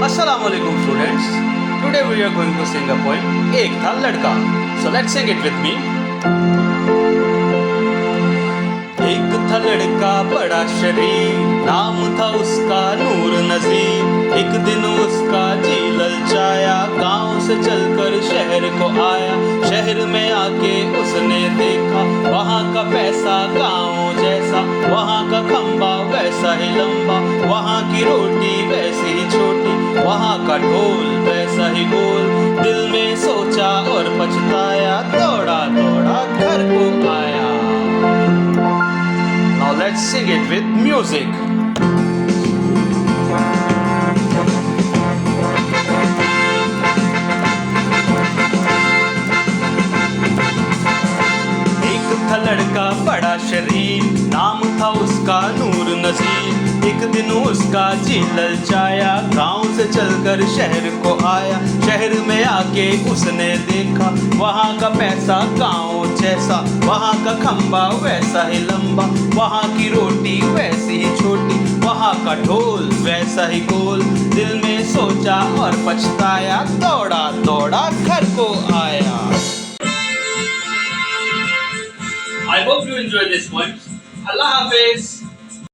Assalamualaikum students. Today we are going to sing a poem Ek Tha Ladka. So let's sing it with me. एक था लड़का बड़ा शरीफ, नाम था उसका नूर नजीर। एक दिन उसका जी ललचाया, गांव से चलकर शहर को आया। शहर में आके उसने देखा, वहाँ का पैसा गांव जैसा, वहाँ का खंबा वैसा ही लंबा, वहाँ की रोटी वैसी ही छोटी, वहाँ का ढोल वैसा ही गोल। दिल में सोचा और पछताया, दौड़ा दौड़ा घर को आया। Now let's sing it with music. एक था लड़का बड़ा शरीफ, नाम था उसका नूर नजीर। एक दिन उसका जी ललचाया, गांव से चलकर शहर को आया। शहर में आके उसने देखा, वहाँ का पैसा गांव जैसा, वहाँ का खंबा वैसा ही लंबा, वहाँ की रोटी वैसी ही छोटी, वहाँ का ढोल वैसा ही गोल। दिल में सोचा और पछताया, दौड़ा दौड़ा घर को आया। I hope you enjoy this poem. Allah Hafiz.